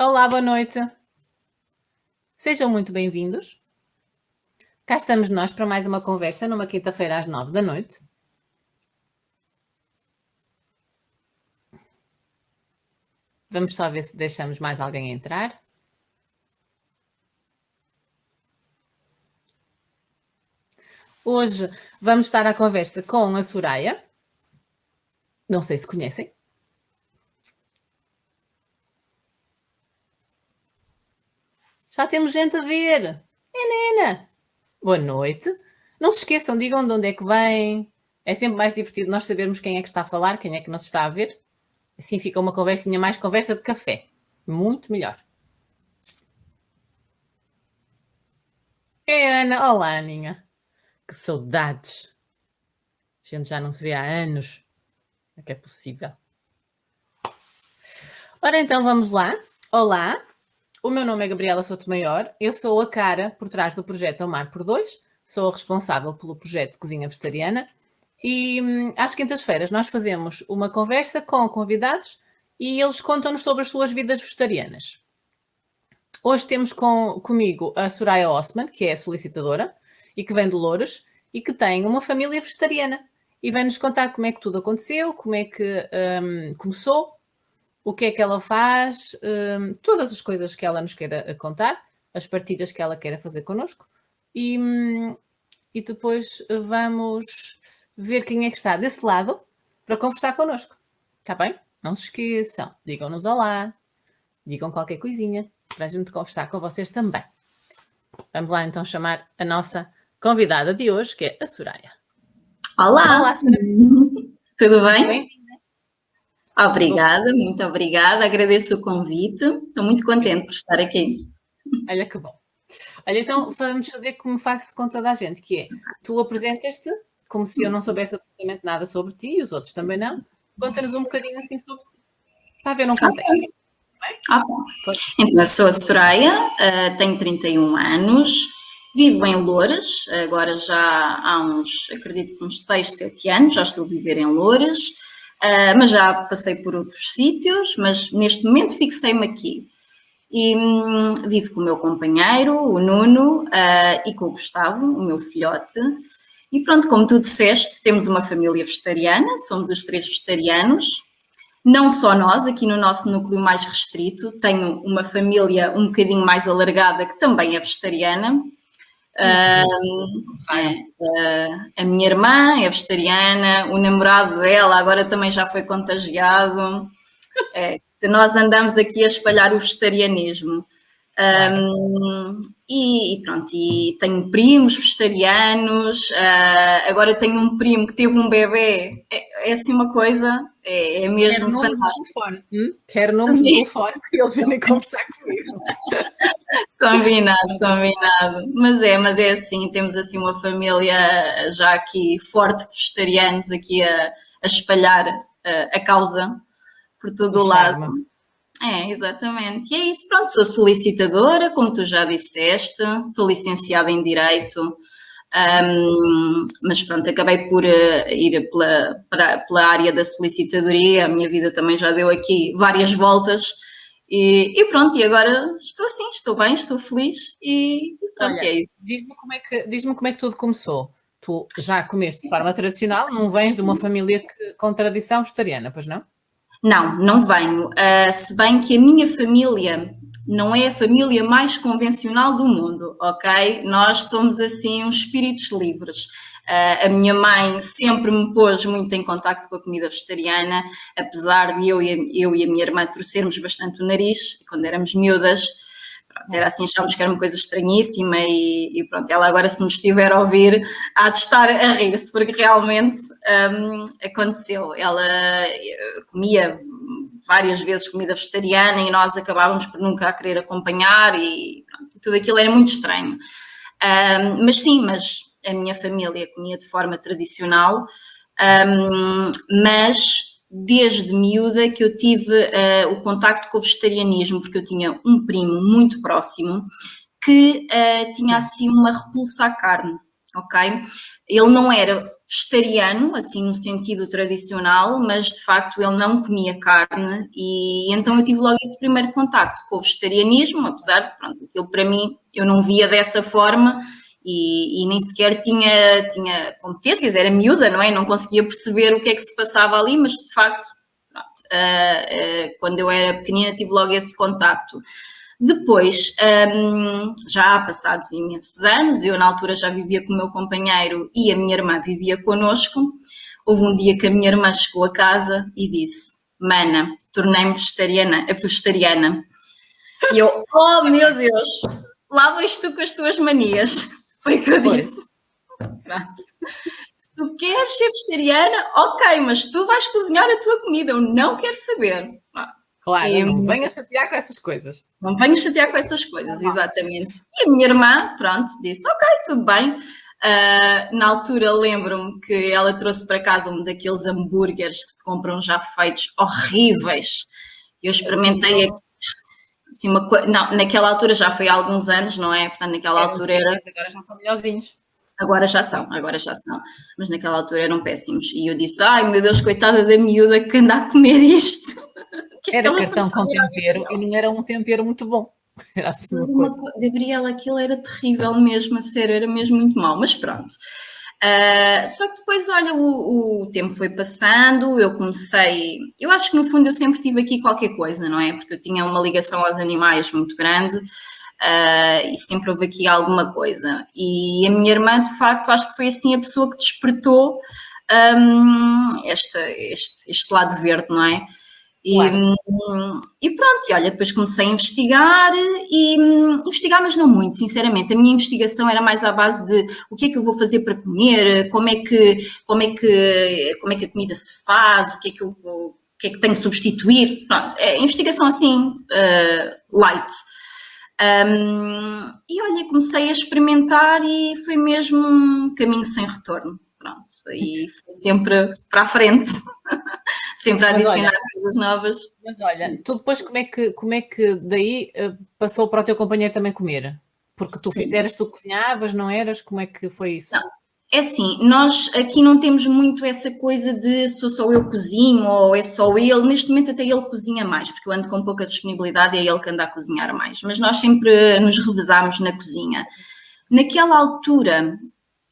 Olá, boa noite. Sejam muito bem-vindos. Cá estamos nós para mais uma conversa numa quinta-feira às 9 da noite. Vamos só ver se deixamos mais alguém entrar. Hoje vamos estar à conversa com a Soraya. Não sei se conhecem. Já temos gente a ver. Helena! Boa noite. Não se esqueçam, digam de onde é que vêm. É sempre mais divertido nós sabermos quem é que está a falar, quem é que nos está a ver. Assim fica uma conversinha mais conversa de café. Muito melhor. É, Ana. Olá, Aninha. Que saudades. A gente já não se vê há anos. É que é possível. Ora, então vamos lá. Olá. O meu nome é Gabriela Sotomayor. Eu sou a cara por trás do projeto Amar por Dois. Sou a responsável pelo projeto de Cozinha Vegetariana. E às quintas-feiras nós fazemos uma conversa com convidados e eles contam-nos sobre as suas vidas vegetarianas. Hoje temos comigo a Soraya Osman, que é solicitadora e que vem de Loures e que tem uma família vegetariana. E vem-nos contar como é que tudo aconteceu, como é que começou, o que é que ela faz, todas as coisas que ela nos queira contar, as partilhas que ela queira fazer connosco. E depois vamos ver quem é que está desse lado para conversar connosco. Está bem? Não se esqueçam, digam-nos olá, digam qualquer coisinha para a gente conversar com vocês também. Vamos lá então chamar a nossa convidada de hoje, que é a Soraya. Olá! Olá, Soraya. Tudo bem? Obrigada, muito obrigada. Agradeço o convite. Estou muito contente por estar aqui. Olha que bom. Olha, então vamos fazer como faço com toda a gente, que é, tu apresentas-te como se eu não soubesse absolutamente nada sobre ti e os outros também não. Conta-nos um bocadinho assim sobre ti, para ver um contexto. Ok. Então, eu sou a Soraya, tenho 31 anos, vivo em Loures, agora já há acredito que uns 6, 7 anos, já estou a viver em Loures, mas já passei por outros sítios, mas neste momento fixei-me aqui. E vivo com o meu companheiro, o Nuno, e com o Gustavo, o meu filhote. E pronto, como tu disseste, temos uma família vegetariana, somos os 3 vegetarianos. Não só nós, aqui no nosso núcleo mais restrito, tenho uma família um bocadinho mais alargada que também é vegetariana. A minha irmã é vegetariana, o namorado dela agora também já foi contagiado. Nós andamos aqui a espalhar o vegetarianismo. E pronto, e tenho primos vegetarianos, agora tenho um primo que teve um bebê, é assim uma coisa, é mesmo fantástico. Quero números de telefone, que eles vêm conversar comigo. Combinado. Mas é assim, temos assim uma família já aqui forte de vegetarianos aqui a espalhar a causa por todo o lado. Exatamente. E é isso, pronto, sou solicitadora, como tu já disseste, sou licenciada em Direito, mas pronto, acabei por ir pela área da solicitadoria, a minha vida também já deu aqui várias voltas e pronto, e agora estou assim, estou bem, estou feliz e pronto, olha, é isso. Diz-me como é que tudo começou. Tu já comeste de forma tradicional, não vens de uma família com tradição vegetariana, pois não? Não venho. Se bem que a minha família não é a família mais convencional do mundo, ok? Nós somos assim uns espíritos livres. A minha mãe sempre me pôs muito em contacto com a comida vegetariana, apesar de eu e a minha irmã torcermos bastante o nariz quando éramos miúdas. Pronto, era assim, achávamos que era uma coisa estranhíssima e pronto, ela agora se me estiver a ouvir há de estar a rir-se, porque realmente aconteceu. Ela comia várias vezes comida vegetariana e nós acabávamos por nunca a querer acompanhar e pronto, tudo aquilo era muito estranho. Mas a minha família comia de forma tradicional, mas desde miúda que eu tive o contacto com o vegetarianismo, porque eu tinha um primo muito próximo que tinha assim uma repulsa à carne, ok? Ele não era vegetariano, assim no sentido tradicional, mas de facto ele não comia carne e então eu tive logo esse primeiro contacto com o vegetarianismo, apesar de, pronto, aquilo para mim eu não via dessa forma e nem sequer tinha competências, era miúda, não é? Não conseguia perceber o que é que se passava ali, mas de facto, pronto, quando eu era pequenina tive logo esse contacto. Depois, já passados imensos anos, eu na altura já vivia com o meu companheiro e a minha irmã vivia connosco. Houve um dia que a minha irmã chegou a casa e disse: Mana, tornei-me vegetariana. E eu, oh meu Deus, lá vais tu com as tuas manias. Foi o que eu disse. Pronto. Se tu queres ser vegetariana, ok, mas tu vais cozinhar a tua comida, eu não quero saber. Pronto. Claro, não venhas chatear com essas coisas. Não venhas chatear com essas coisas, exatamente. E a minha irmã, pronto, disse, ok, tudo bem. Na altura lembro-me que ela trouxe para casa um daqueles hambúrgueres que se compram já feitos, horríveis. Eu experimentei assim, não, naquela altura já foi há alguns anos, não é? Portanto, naquela altura era... Agora já são melhorzinhos. Agora já são. Mas naquela altura eram péssimos. E eu disse, ai meu Deus, coitada da miúda que anda a comer isto. Era cartão com tempero e não era um tempero muito bom. Era assim uma coisa. Gabriela, aquilo era terrível mesmo, a sério, era mesmo muito mau, mas pronto. Só que depois, olha, o tempo foi passando, eu acho que no fundo eu sempre tive aqui qualquer coisa, não é? Porque eu tinha uma ligação aos animais muito grande e sempre houve aqui alguma coisa. E a minha irmã, de facto, acho que foi assim a pessoa que despertou este lado verde, não é? Claro. E pronto, e olha, depois comecei a investigar, mas não muito, sinceramente. A minha investigação era mais à base de o que é que eu vou fazer para comer, como é que a comida se faz, o que é que tenho que substituir. Pronto, investigação assim, light. E olha, comecei a experimentar e foi mesmo um caminho sem retorno. Pronto, e foi sempre para a frente. Sempre a adicionar coisas novas. Mas olha, tu depois como é que daí passou para o teu companheiro também comer? Porque tu cozinhavas, não eras? Como é que foi isso? Não, é assim, nós aqui não temos muito essa coisa de sou só eu cozinho ou é só ele. Neste momento até ele cozinha mais, porque eu ando com pouca disponibilidade e é ele que anda a cozinhar mais. Mas nós sempre nos revezámos na cozinha. Naquela altura...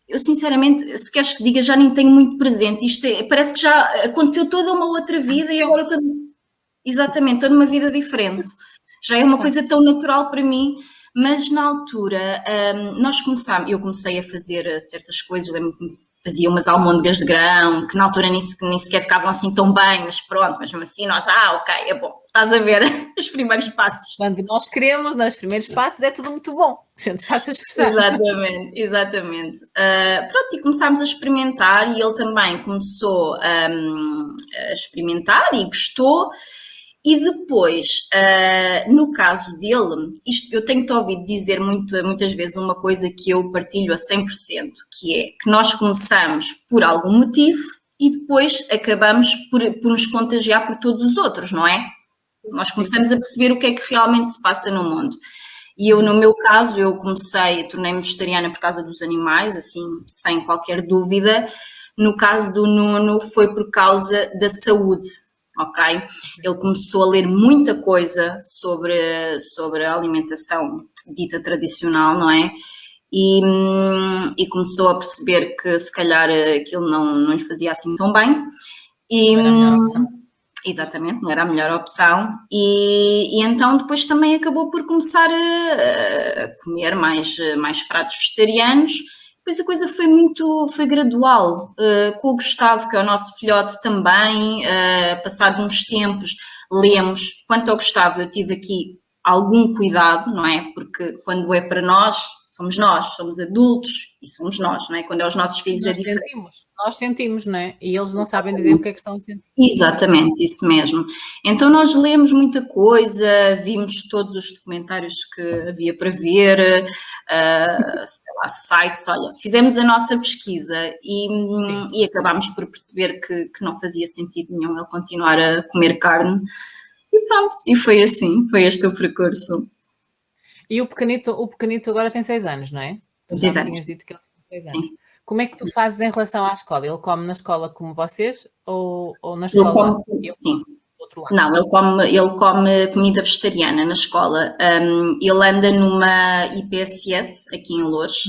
Eu, sinceramente, se queres que diga, já nem tenho muito presente. Isto parece que já aconteceu toda uma outra vida e agora estou numa vida diferente. Já é uma coisa tão natural para mim, mas na altura eu comecei a fazer certas coisas, lembro-me que fazia umas almôndegas de grão, que na altura nem sequer ficavam assim tão bem, mas pronto, mas mesmo assim nós, ok, é bom, estás a ver os primeiros passos. Quando nós queremos, nos primeiros passos, é tudo muito bom, se faz a expressão. Exatamente. Pronto, e começámos a experimentar e ele também começou a experimentar e gostou. E depois, no caso dele, eu tenho-te ouvido dizer muitas vezes uma coisa que eu partilho a 100%, que é que nós começamos por algum motivo e depois acabamos por nos contagiar por todos os outros, não é? Nós começamos a perceber o que é que realmente se passa no mundo. E eu, no meu caso, tornei-me vegetariana por causa dos animais, assim, sem qualquer dúvida. No caso do Nuno, foi por causa da saúde. Ok? Ele começou a ler muita coisa sobre a alimentação dita tradicional, não é? E começou a perceber que se calhar aquilo não lhe fazia assim tão bem. Exatamente, não era a melhor opção. E então depois também acabou por começar a comer mais pratos vegetarianos. Depois a coisa foi gradual, com o Gustavo, que é o nosso filhote também, passado uns tempos, lemos. Quanto ao Gustavo, eu tive aqui algum cuidado, não é? Porque quando é para nós, somos adultos e somos nós, não é? Quando é os nossos filhos é diferente. Nós sentimos, não é? E eles não sabem dizer o que é que estão a sentir. Exatamente, isso mesmo. Então nós lemos muita coisa, vimos todos os documentários que havia para ver, sei lá, sites, olha, fizemos a nossa pesquisa e acabámos por perceber que não fazia sentido nenhum ele continuar a comer carne. E pronto, e foi assim, foi este o percurso. E o pequenito agora tem 6 anos, não é? 6 anos. Tinhas dito que ele Sim. Como é que tu fazes em relação à escola? Ele come na escola como vocês ou na Ele escola come, ele sim. do outro lado? Não, ele come comida vegetariana na escola. Ele anda numa IPSS aqui em Loures,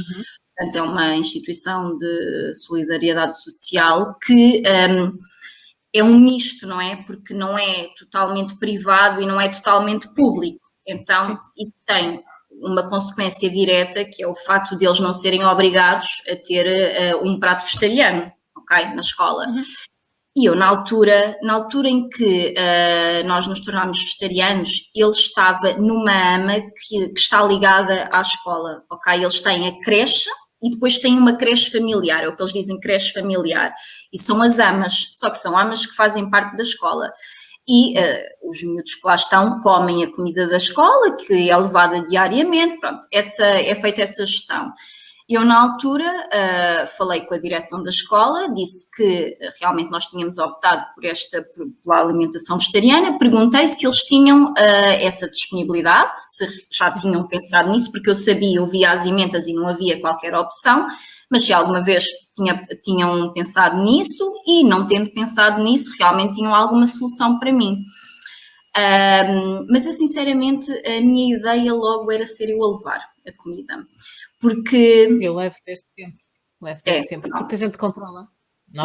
portanto é uma instituição de solidariedade social que é um misto, não é? Porque não é totalmente privado e não é totalmente público. Então, Sim. isso tem uma consequência direta, que é o facto de eles não serem obrigados a ter um prato vegetariano, ok? Na escola. E eu, na altura em que nós nos tornámos vegetarianos, ele estava numa AMA que está ligada à escola, ok? Eles têm a creche e depois têm uma creche familiar, é o que eles dizem, creche familiar. E são as AMAs, só que são AMAs que fazem parte da escola. E os miúdos que lá estão comem a comida da escola, que é levada diariamente, pronto, é feita essa gestão. Eu, na altura, falei com a direção da escola, disse que realmente nós tínhamos optado pela alimentação vegetariana, perguntei se eles tinham essa disponibilidade, se já tinham pensado nisso, porque eu via as emendas e não havia qualquer opção, mas se alguma vez tinham pensado nisso e não tendo pensado nisso, realmente tinham alguma solução para mim. Mas eu, sinceramente, a minha ideia logo era ser eu a levar a comida. Porque... Eu levo desde sempre, porque a gente controla.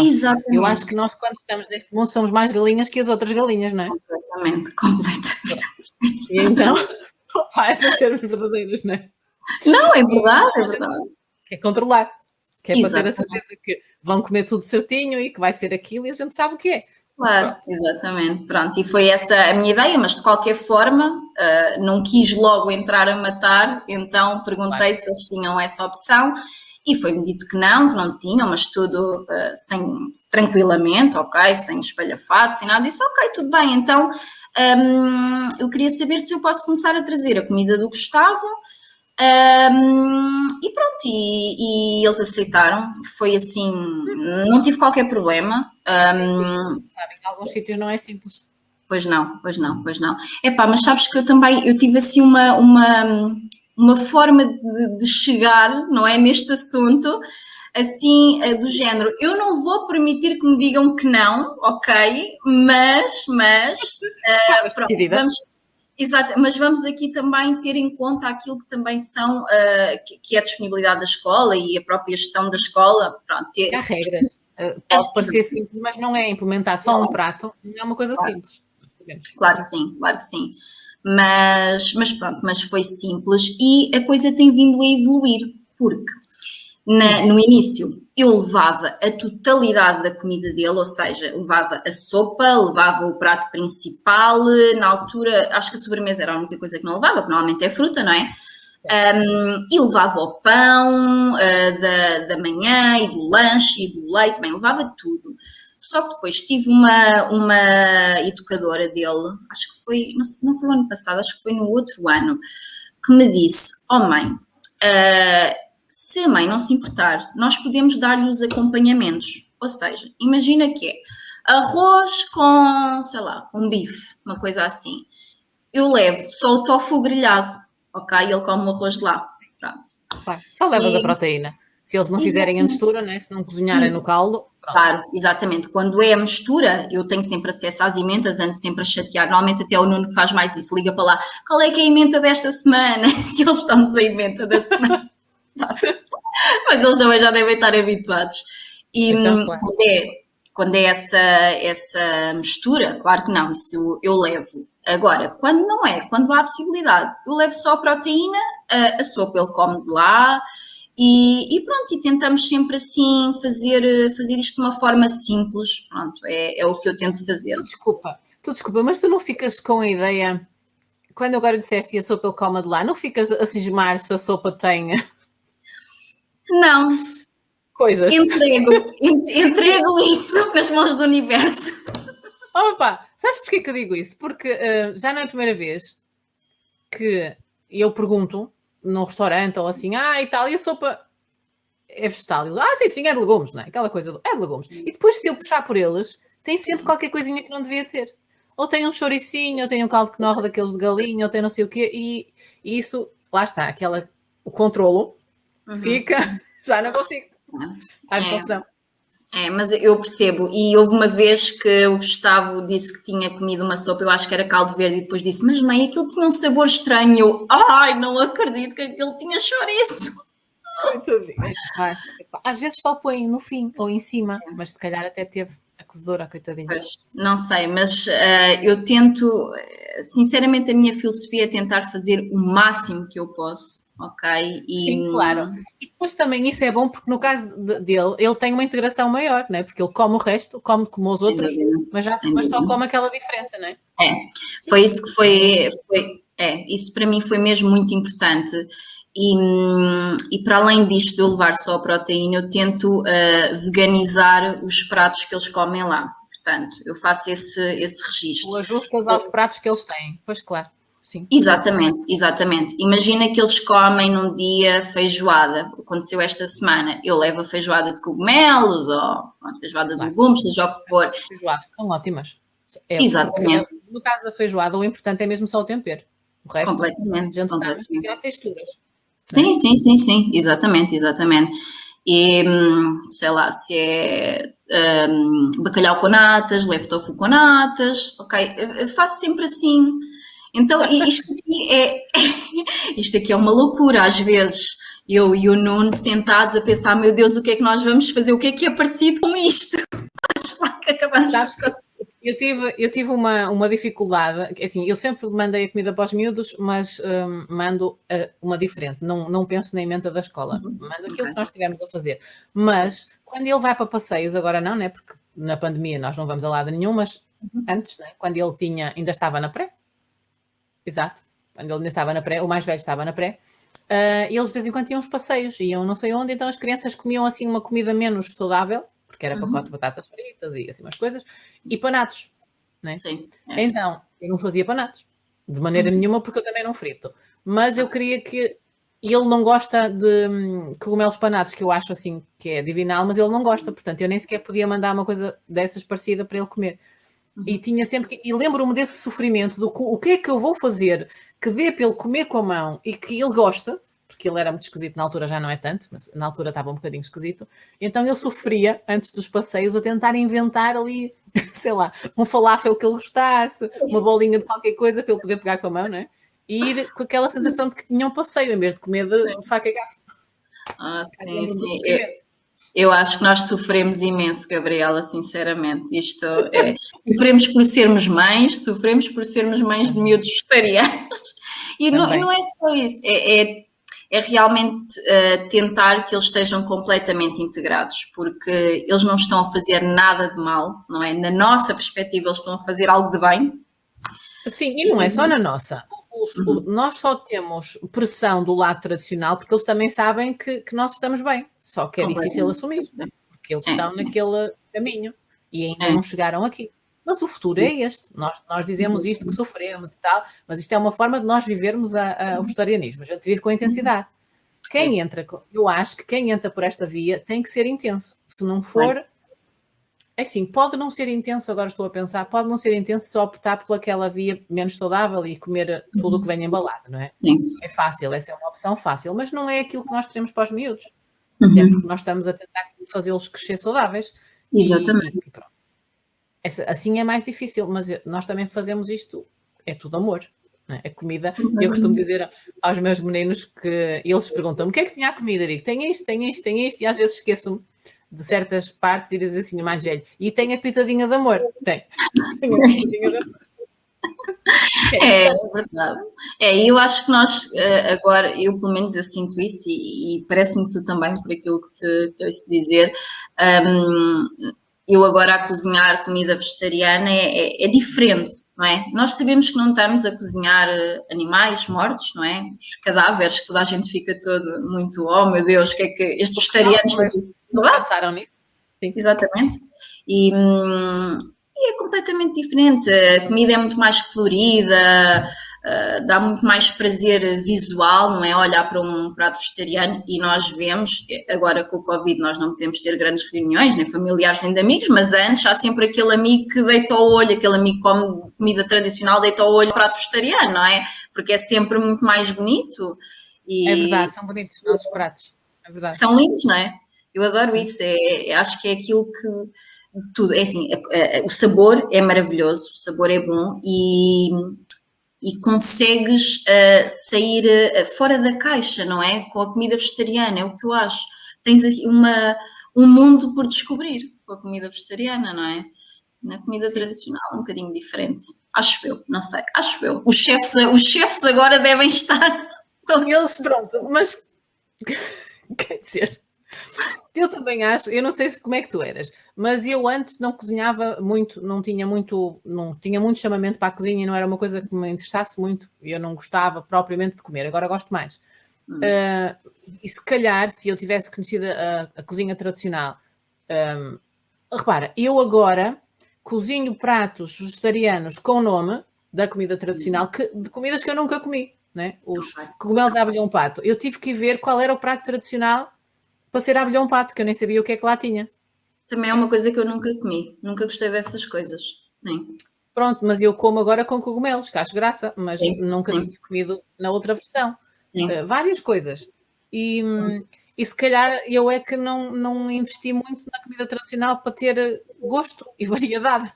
Exatamente. Eu acho que nós, quando estamos neste mundo, somos mais galinhas que as outras galinhas, não é? Completamente. E então, é para sermos verdadeiros, não é? Não, é verdade. É controlar. Que é para ter a certeza que vão comer tudo certinho e que vai ser aquilo e a gente sabe o que é. Claro, exatamente. Pronto, e foi essa a minha ideia, mas de qualquer forma não quis logo entrar a matar, então perguntei se eles tinham essa opção e foi-me dito que não tinham, mas tudo tranquilamente, ok, sem espalhafato, sem nada. Disse, ok, tudo bem, então eu queria saber se eu posso começar a trazer a comida do Gustavo. E pronto, e eles aceitaram, foi assim, não tive qualquer problema. Em alguns sítios não é simples. Pois não. Epá, mas sabes que eu tive assim uma forma de chegar, não é, neste assunto, assim, do género, eu não vou permitir que me digam que não, ok, mas pronto, vamos... Exato, mas vamos aqui também ter em conta aquilo que também são, que é a disponibilidade da escola e a própria gestão da escola. Pronto, há regras. Pode parecer simples, mas não é. Implementar só um prato não é uma coisa simples. Claro que sim. Mas pronto, mas foi simples e a coisa tem vindo a evoluir, porque no início eu levava a totalidade da comida dele, ou seja, levava a sopa, levava o prato principal, na altura acho que a sobremesa era a única coisa que não levava, porque normalmente é fruta, não é? E levava o pão da manhã e do lanche e do leite, bem, levava tudo. Só que depois tive uma educadora dele, acho que foi, não foi o ano passado, acho que foi no outro ano, que me disse, mãe, se a mãe não se importar, nós podemos dar-lhe os acompanhamentos. Ou seja, imagina que é arroz com, sei lá, um bife, uma coisa assim. Eu levo só o tofu grelhado, ok? Ele come o arroz de lá. Pronto. Claro, só levas a proteína. Se eles não fizerem a mistura, né? Se não cozinharem no caldo. Pronto. Claro, exatamente. Quando é a mistura, eu tenho sempre acesso às emendas, ando sempre a chatear. Normalmente até o Nuno que faz mais isso, liga para lá, qual é que é a emenda desta semana? E eles estão-nos a emenda da semana. Mas eles também já devem estar habituados. E então, claro, quando é essa mistura, claro que não, isso eu levo. Agora, quando não é, quando há a possibilidade, eu levo só a proteína, a sopa ele come de lá e pronto, e tentamos sempre assim fazer isto de uma forma simples, pronto, é o que eu tento fazer. Desculpa, mas tu não ficas com a ideia, quando agora disseste que a sopa ele come de lá, não ficas a cismar se a sopa tem... Não. Coisas. Entrego isso nas mãos do universo. Opa, sabes porquê que eu digo isso? Porque já não é a primeira vez que eu pergunto num restaurante ou assim, e tal, e a sopa é vegetal. Sim, é de legumes, não é? Aquela coisa, é de legumes. E depois, se eu puxar por eles, tem sempre qualquer coisinha que não devia ter. Ou tem um chouricinho, ou tem um caldo que norre daqueles de galinha, ou tem não sei o quê, e isso, lá está, o controlo fica Já não consigo. Ai, confusão. Mas eu percebo. E houve uma vez que o Gustavo disse que tinha comido uma sopa, eu acho que era caldo verde, e depois disse, mas mãe, aquilo tinha um sabor estranho. Eu, ai, não acredito que aquilo tinha chouriço. Às vezes só põe no fim ou em cima, mas se calhar até teve a cozedora, coitadinha. Pois, não sei, mas eu tento, sinceramente, a minha filosofia é tentar fazer o máximo que eu posso, ok? Sim, claro. E depois também isso é bom porque no caso dele, ele tem uma integração maior, não é? Porque ele come o resto, come como os outros, mas só come aquela diferença, não é? Foi isso que foi isso para mim foi mesmo muito importante. E para além disto de eu levar só a proteína, eu tento veganizar os pratos que eles comem lá. Portanto, eu faço esse registro. O ajustas aos pratos que eles têm, pois claro. Sim. Exatamente. Imagina que eles comem num dia feijoada. Aconteceu esta semana. Eu levo a feijoada de cogumelos ou a feijoada de legumes, seja o que for. As feijoadas são ótimas. Exatamente. No caso da feijoada, o importante é mesmo só o tempero. O resto, completamente. A gente sabe, mas tem texturas. Sim, exatamente. E, sei lá, se é bacalhau com natas, levo tofu com natas, ok? Eu faço sempre assim. Então, isto aqui é uma loucura, às vezes. Eu e o Nuno sentados a pensar, meu Deus, o que é que nós vamos fazer? O que é parecido com isto? Acho lá que acabamos eu tive uma dificuldade, assim, eu sempre mandei a comida para os miúdos, mas mando uma diferente, não penso na emenda da escola, mando aquilo que nós estivermos a fazer. Mas, quando ele vai para passeios, agora não, né? Porque na pandemia nós não vamos a lado nenhum, mas antes, né? Quando ele ainda estava na pré, exato, quando ele ainda estava na pré, o mais velho estava na pré, eles de vez em quando tinham uns passeios, iam não sei onde, então as crianças comiam assim uma comida menos saudável, porque era pacote de batatas fritas e assim umas coisas, e panados, né? Sim. Então, eu não fazia panados, de maneira nenhuma, porque eu também não frito. Mas eu queria que... Ele não gosta de cogumelos panados, que eu acho assim que é divinal, mas ele não gosta, portanto eu nem sequer podia mandar uma coisa dessas parecida para ele comer. E tinha sempre e lembro-me desse sofrimento do o que é que eu vou fazer que dê para ele comer com a mão e que ele gosta, porque ele era muito esquisito, na altura já não é tanto, mas na altura estava um bocadinho esquisito, então eu sofria antes dos passeios a tentar inventar ali, sei lá, um falafel que ele gostasse, uma bolinha de qualquer coisa para ele poder pegar com a mão, não é? E ir com aquela sensação de que tinha um passeio em vez de comer de faca e garfo. Sim. Eu acho que nós sofremos imenso, Gabriela, sinceramente. Isto sofremos por sermos mães, sofremos por sermos mães de miúdos vegetarianos. E não é só isso, é realmente tentar que eles estejam completamente integrados, porque eles não estão a fazer nada de mal, não é? Na nossa perspectiva, eles estão a fazer algo de bem. Sim, e não é só na nossa. Nós só temos pressão do lado tradicional porque eles também sabem que nós estamos bem, só que é difícil assumir, né? Porque eles estão naquele caminho e ainda não chegaram aqui. Mas o futuro é este. Nós dizemos isto que sofremos e tal, mas isto é uma forma de nós vivermos o vegetarianismo. A gente vive com intensidade. Eu acho que quem entra por esta via tem que ser intenso. Se não for... Assim, pode não ser intenso, agora estou a pensar, pode não ser intenso só optar por aquela via menos saudável e comer tudo o que vem embalado, não é? Sim. É fácil, essa é uma opção fácil, mas não é aquilo que nós queremos para os miúdos. Até porque nós estamos a tentar fazê-los crescer saudáveis. Exatamente. E pronto. Assim é mais difícil, mas nós também fazemos isto, é tudo amor. Não é? A comida, eu costumo dizer aos meus meninos que eles perguntam-me o que é que tinha a comida? Eu digo, tem isto, e às vezes esqueço-me de certas partes e diz assim o mais velho, e tem a pitadinha de amor. Tem a pitadinha de amor. É verdade. Eu acho que nós agora, eu pelo menos eu sinto isso e parece-me que tu também, por aquilo que te ouço dizer, eu agora a cozinhar comida vegetariana é diferente, não é? Nós sabemos que não estamos a cozinhar animais mortos, não é? Os cadáveres, que toda a gente fica todo muito, oh meu Deus, o que é que estes vegetarianos... pensaram nisso? Sim. Exatamente. E é completamente diferente. A comida é muito mais colorida, dá muito mais prazer visual, não é? Olhar para um prato vegetariano e nós vemos, agora com o Covid nós não podemos ter grandes reuniões, nem familiares, nem de amigos, mas antes há sempre aquele amigo que deita o olho, aquele amigo que come comida tradicional, deita o olho ao prato vegetariano, não é? Porque é sempre muito mais bonito. É verdade, são bonitos os nossos pratos. É verdade. São lindos, não é? Eu adoro isso, acho que é aquilo que tudo, é assim, o sabor é maravilhoso, o sabor é bom e consegues sair fora da caixa, não é? Com a comida vegetariana, é o que eu acho. Tens aqui um mundo por descobrir com a comida vegetariana, não é? Na comida tradicional é um bocadinho diferente. Acho eu, não sei, acho eu. Os chefes agora devem estar todos... Eles, pronto, mas quer dizer, eu também acho, eu não sei como é que tu eras, mas eu antes não cozinhava muito, não tinha muito chamamento para a cozinha e não era uma coisa que me interessasse muito, eu não gostava propriamente de comer, agora gosto mais. E se calhar, se eu tivesse conhecido a cozinha tradicional, repara, eu agora cozinho pratos vegetarianos com nome da comida tradicional, de comidas que eu nunca comi, né? Os cogumelos à abelhão pato. Eu tive que ver qual era o prato tradicional para ser abelhão pato, que eu nem sabia o que é que lá tinha. Também é uma coisa que eu nunca comi, nunca gostei dessas coisas, sim. Pronto, mas eu como agora com cogumelos, que acho graça, mas nunca tinha comido na outra versão. Várias coisas. E se calhar eu é que não investi muito na comida tradicional para ter gosto e variedade.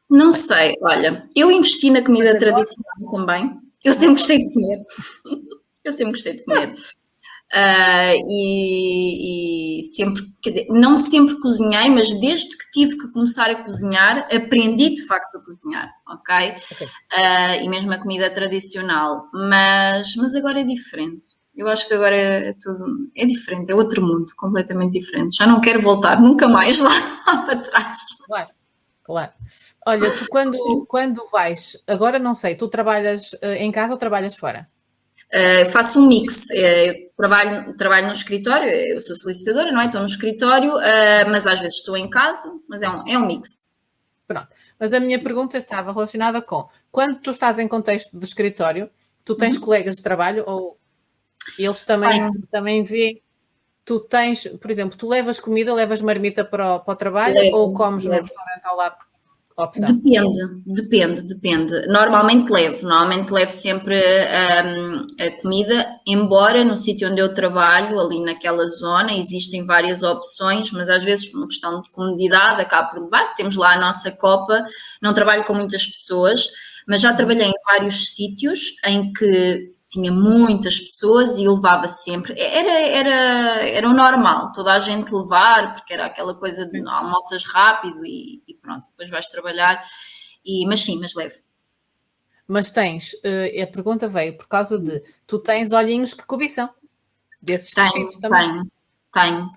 Não sei, olha, eu investi na comida tradicional também. Eu sempre gostei de comer. E sempre, quer dizer, não sempre cozinhei, mas desde que tive que começar a cozinhar, aprendi de facto a cozinhar, ok? E mesmo a comida tradicional, mas agora é diferente. Eu acho que agora é diferente, é outro mundo, completamente diferente. Já não quero voltar nunca mais lá para trás. Claro. Olha, tu quando vais, agora não sei, tu trabalhas em casa ou trabalhas fora? Faço um mix. Trabalho no escritório, eu sou solicitadora, não é? Estou no escritório, mas às vezes estou em casa, mas é um mix. Pronto. Mas a minha pergunta estava relacionada com, quando tu estás em contexto de escritório, tu tens colegas de trabalho ou eles também veem, tu tens, por exemplo, tu levas comida, levas marmita para o trabalho ou comes no restaurante ao lado? Opção. Depende. Normalmente levo sempre a comida, embora no sítio onde eu trabalho, ali naquela zona, existem várias opções, mas às vezes por uma questão de comodidade acabo por levar, temos lá a nossa copa, não trabalho com muitas pessoas, mas já trabalhei em vários sítios em que tinha muitas pessoas e levava sempre, era o normal, toda a gente levar, porque era aquela coisa de almoças rápido e pronto, depois vais trabalhar, mas levo. Mas tens, a pergunta veio por causa de, tu tens olhinhos que cobiçam, desses crescidos também? Tenho,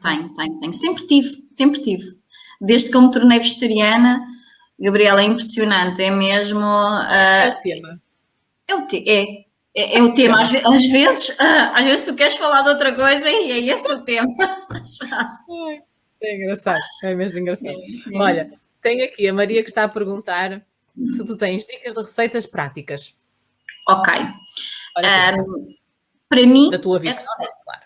sempre tive. Desde que eu me tornei vegetariana, Gabriela, é impressionante, é mesmo... É o tema. É o tema, às vezes tu queres falar de outra coisa e é esse o tema. É engraçado, é mesmo engraçado. Olha, tem aqui a Maria que está a perguntar se tu tens dicas de receitas práticas. Ok. Para mim, da tua vida, claro.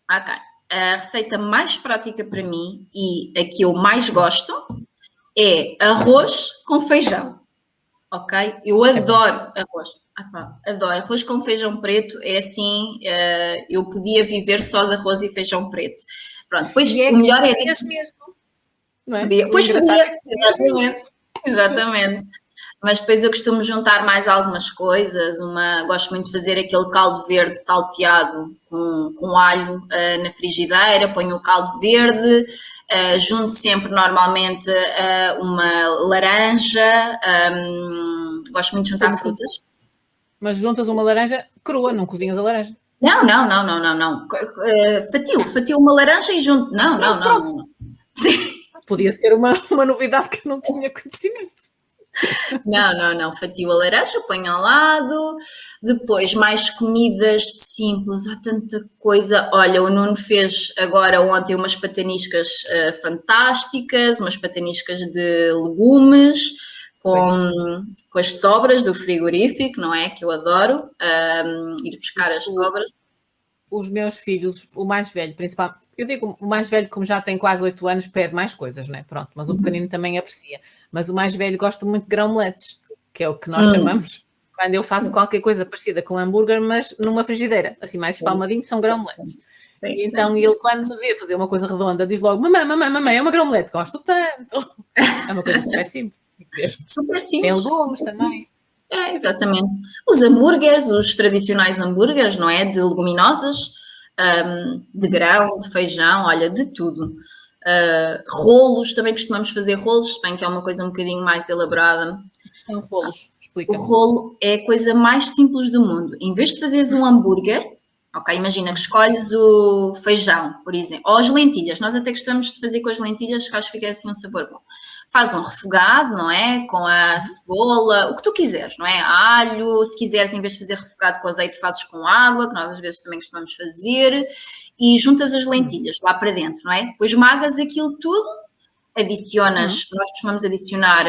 Ok. A receita mais prática para mim e a que eu mais gosto é arroz com feijão. Ok? Eu adoro arroz. Adoro. Arroz com feijão preto é assim, eu podia viver só de arroz e feijão preto. Pronto, depois o melhor é disso. Mesmo, não é? Podia, exatamente. Mas depois eu costumo juntar mais algumas coisas. Gosto muito de fazer aquele caldo verde salteado com alho na frigideira, ponho o caldo verde, junto sempre normalmente uma laranja, gosto muito de juntar frutas. Mas juntas uma laranja crua, não cozinhas a laranja? Não. Fatio uma laranja e junto. Não. Sim. Podia ser uma novidade que eu não tinha conhecimento. Não. Fatio a laranja, ponho ao lado. Depois, mais comidas simples, há tanta coisa. Olha, o Nuno fez agora ontem umas pataniscas fantásticas, umas pataniscas de legumes. Com as sobras do frigorífico, não é? Que eu adoro, ir buscar as sobras. Os meus filhos, o mais velho, principalmente, eu digo o mais velho, como já tem quase 8 anos, pede mais coisas, né? Pronto, mas o pequenino também aprecia. Mas o mais velho gosta muito de grão-meletes, que é o que nós chamamos, quando eu faço qualquer coisa parecida com hambúrguer, mas numa frigideira, assim mais espalmadinho, são grão-meletes. Então ele, quando me vê fazer uma coisa redonda, diz logo: mamãe, é uma grão omelete, gosto tanto. É uma coisa super simples. Super Tem simples. legumes também. Exatamente. Os hambúrgueres, os tradicionais hambúrgueres, não é? De leguminosas, de grão, de feijão, olha, de tudo. Rolos, também costumamos fazer rolos, se bem que é uma coisa um bocadinho mais elaborada. São rolos, O explica. rolo é a coisa mais simples do mundo. Em vez de fazeres um hambúrguer, ok, imagina que escolhes o feijão, por exemplo, ou as lentilhas. Nós até gostamos de fazer com as lentilhas, que acho que fica assim um sabor bom. Faz um refogado, não é? Com a cebola, o que tu quiseres, não é? Alho, se quiseres, em vez de fazer refogado com azeite, fazes com água, que nós às vezes também costumamos fazer, e juntas as lentilhas lá para dentro, não é? Depois magas aquilo tudo, adicionas, nós costumamos adicionar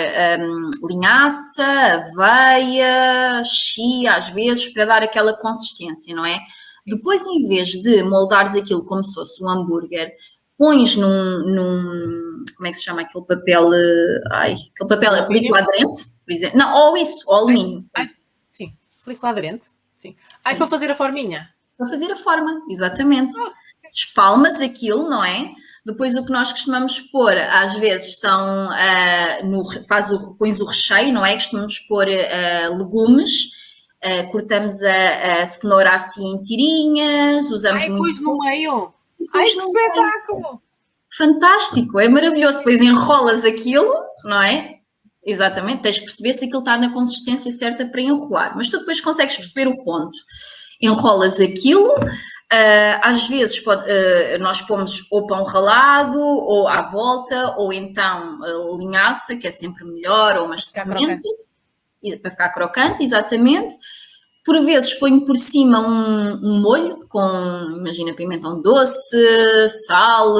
linhaça, aveia, chia, às vezes, para dar aquela consistência, não é? Depois, em vez de moldares aquilo como se fosse um hambúrguer, pões num como é que se chama aquele papel? Aquele papel é película aderente, por exemplo. Não, ou isso, ou alumínio. Sim, película aderente. Sim. Para fazer a forminha. Para fazer a forma, exatamente. Espalmas aquilo, não é? Depois o que nós costumamos pôr, às vezes, são pões o recheio, não é? Costumamos pôr legumes, cortamos a cenoura assim em tirinhas, usamos muito. Depois no meio. Que espetáculo! Fantástico, é maravilhoso. Depois enrolas aquilo, não é? Exatamente, tens que perceber se aquilo está na consistência certa para enrolar, mas tu depois consegues perceber o ponto. Enrolas aquilo, às vezes nós pomos ou pão ralado, ou à volta, ou então linhaça, que é sempre melhor, ou umas sementes, para ficar crocante, exatamente. Por vezes ponho por cima um molho com, imagina, pimentão doce, sal,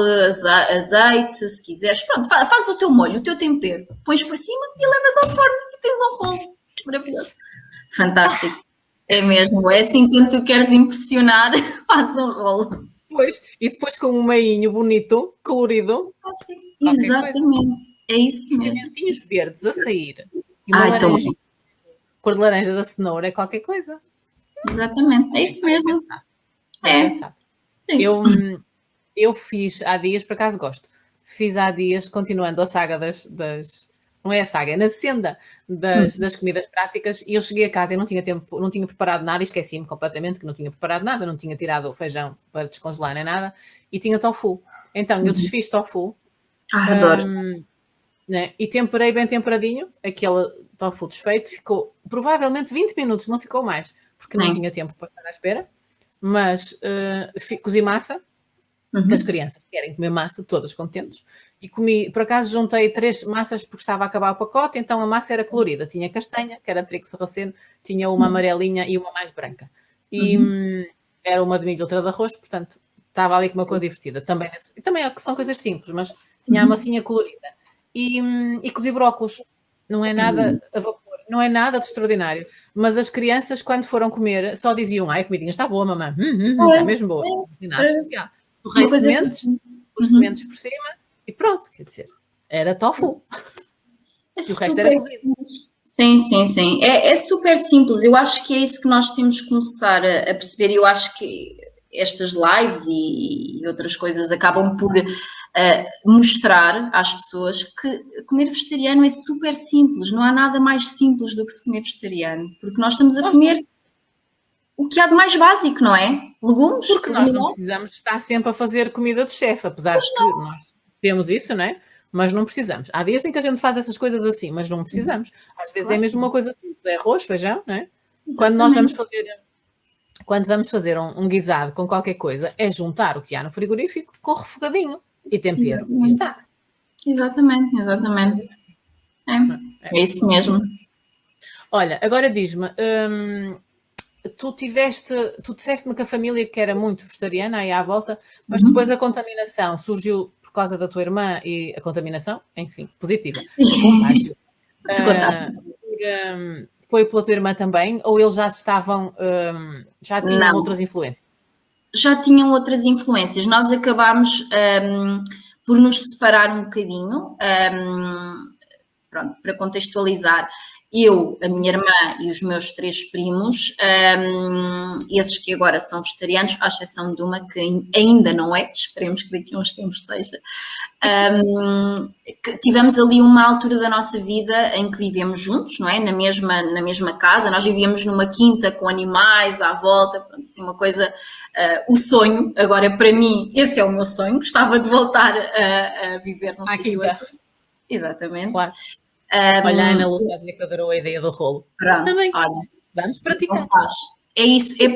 azeite, se quiseres. Pronto, faz o teu molho, o teu tempero. Pões por cima e levas ao forno e tens um rolo. Maravilhoso. Fantástico. É mesmo. É assim que tu queres impressionar, faz um rolo. Pois, e depois com um meinho bonito, colorido. Exatamente. É isso mesmo. Pimentinhos verdes a sair. E uma laranjinha. Cor de laranja da cenoura é qualquer coisa. Exatamente, é isso mesmo. Eu fiz há dias, por acaso gosto, fiz há dias, continuando a saga não é a saga, é na senda das comidas práticas, e eu cheguei a casa e não tinha tempo, não tinha preparado nada, e esqueci-me completamente que não tinha preparado nada, não tinha tirado o feijão para descongelar nem nada, e tinha tofu. Então eu desfiz tofu. Adoro. Né? E temperei bem temperadinho, aquele tofu desfeito, ficou provavelmente 20 minutos, não ficou mais, porque não tinha tempo para estar à espera, mas cozi massa, que as crianças querem comer massa, todas contentes, e comi, por acaso juntei 3 massas porque estava a acabar o pacote, então a massa era colorida, tinha castanha, que era trigo sarraceno, tinha uma amarelinha e uma mais branca, e era uma de milho e outra de arroz, portanto estava ali com uma cor divertida, também são coisas simples, mas tinha a massinha colorida. E cozi brócolos, não é nada a vapor, não é nada de extraordinário, mas as crianças quando foram comer só diziam: a comidinha está boa, mamãe, está mesmo boa, não tem nada especial. Torrei sementes, os sementes por cima e pronto, quer dizer, era tofu. E o resto era cozido. Sim. É super simples, eu acho que é isso que nós temos que começar a perceber, eu acho que estas lives e outras coisas acabam por mostrar às pessoas que comer vegetariano é super simples, não há nada mais simples do que se comer vegetariano, porque nós estamos a comer o que há de mais básico, não é? Legumes. Porque nós não precisamos estar sempre a fazer comida de chefe, apesar de que nós temos isso, não é? Mas não precisamos. Há dias em que a gente faz essas coisas assim, mas não precisamos. Às vezes é mesmo uma coisa simples, é arroz, feijão, não é? Quando nós vamos fazer um guisado com qualquer coisa, é juntar o que há no frigorífico com refogadinho e tempero. E está. Exatamente. É isso mesmo. Olha, agora diz-me, tu disseste-me que a família que era muito vegetariana aí à volta, mas depois a contaminação surgiu por causa da tua irmã e a contaminação, enfim, positiva. Foi pela tua irmã também, ou eles já tinham outras influências? Já tinham outras influências. Nós acabámos por nos separar um bocadinho, pronto, para contextualizar. eu, a minha irmã e os meus 3 primos, esses que agora são vegetarianos, à exceção de uma que ainda não é, esperemos que daqui a uns tempos seja. Tivemos ali uma altura da nossa vida em que vivemos juntos, não é? Na mesma casa, nós vivíamos numa quinta com animais à volta, pronto, assim, uma coisa, o sonho, agora para mim, esse é o meu sonho, gostava de voltar a viver num sítio assim. Exatamente. Claro. Olha, a Ana Lúcia dizia que adorou a ideia do rolo. Pronto, também. olha, Vamos praticar. É isso, é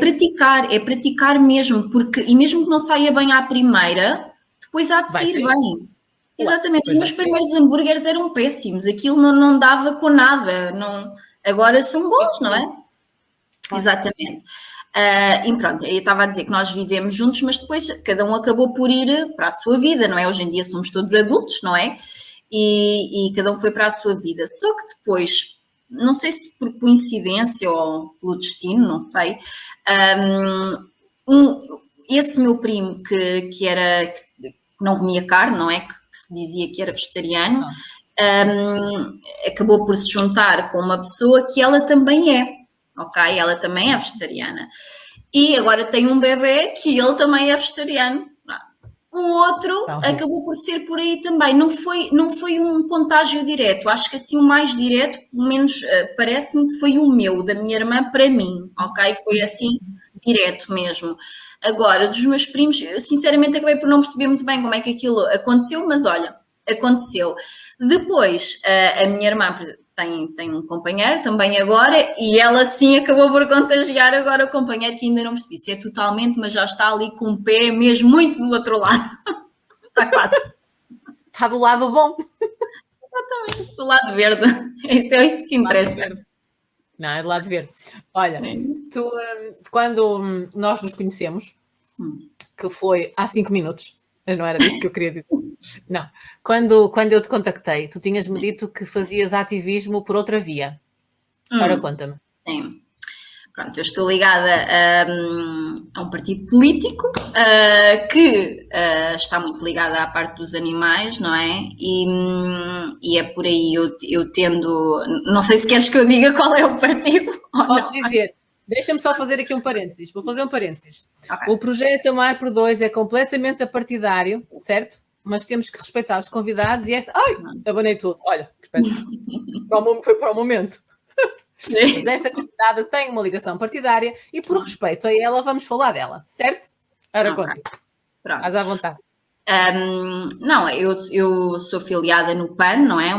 praticar mesmo, porque, e mesmo que não saia bem à primeira, depois há de sair bem. Exatamente, os meus primeiros hambúrgueres eram péssimos, aquilo não dava com nada, agora são bons, não é? Exatamente. E pronto, eu estava a dizer que nós vivemos juntos, mas depois cada um acabou por ir para a sua vida, não é? Hoje em dia somos todos adultos, não é? E cada um foi para a sua vida. Só que depois, não sei se por coincidência ou pelo destino, não sei, esse meu primo que não comia carne, não é? Que se dizia que era vegetariano, acabou por se juntar com uma pessoa que ela também é, ok? Ela também é vegetariana. E agora tem um bebê que ele também é vegetariano. O outro acabou por ser por aí também. Não foi um contágio direto. Acho que assim o mais direto, pelo menos parece-me que foi o meu, da minha irmã para mim, ok? Foi assim, direto mesmo. Agora, dos meus primos, eu sinceramente acabei por não perceber muito bem como é que aquilo aconteceu, mas olha, aconteceu. Depois, a minha irmã tem um companheiro também agora, e ela sim acabou por contagiar agora o companheiro, que ainda não percebi se é totalmente, mas já está ali com o pé mesmo muito do outro lado. Está quase. Está do lado bom. Exatamente, do lado verde. É isso que interessa. Não, é do lado verde. Olha, tu, quando nós nos conhecemos, que foi há 5 minutos, não era disso que eu queria dizer. Não. Quando eu te contactei, tu tinhas-me dito que fazias ativismo por outra via. Ora, conta-me. Sim. Pronto, eu estou ligada a um partido político que está muito ligada à parte dos animais, não é? E é por aí eu tendo... Não sei se queres que eu diga qual é o partido. Podes dizer. Deixa-me só fazer aqui um parênteses. Vou fazer um parênteses. Okay. O projeto Amar por Dois é completamente apartidário, certo? Mas temos que respeitar os convidados e esta... Ai, abanei tudo. Olha, foi para o momento. Mas esta convidada tem uma ligação partidária e por respeito a ela vamos falar dela, certo? Ora, conta. Estás à vontade. Não, eu sou filiada no PAN, não é?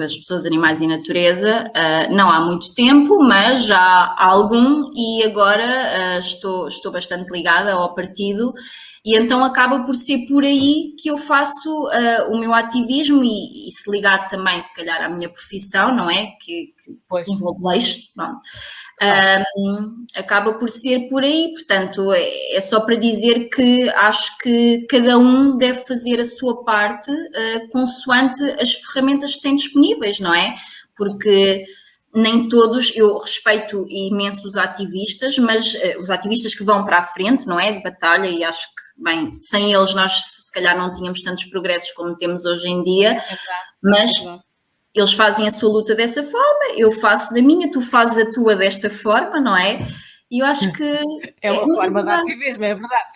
As Pessoas, Animais e Natureza, não há muito tempo, mas já há algum, e agora estou bastante ligada ao partido, e então acaba por ser por aí que eu faço o meu ativismo e se ligado também, se calhar, à minha profissão, não é? Que envolve leis, pronto. Acaba por ser por aí, portanto, é só para dizer que acho que cada um deve fazer a sua parte consoante as ferramentas que tem disponíveis, não é? Porque nem todos, eu respeito imenso os ativistas, mas os ativistas que vão para a frente, não é? De batalha, e acho que, bem, sem eles nós se calhar não tínhamos tantos progressos como temos hoje em dia, mas... Eles fazem a sua luta dessa forma, eu faço da minha, tu fazes a tua desta forma, não é? E eu acho que... É uma forma de ativismo, é verdade.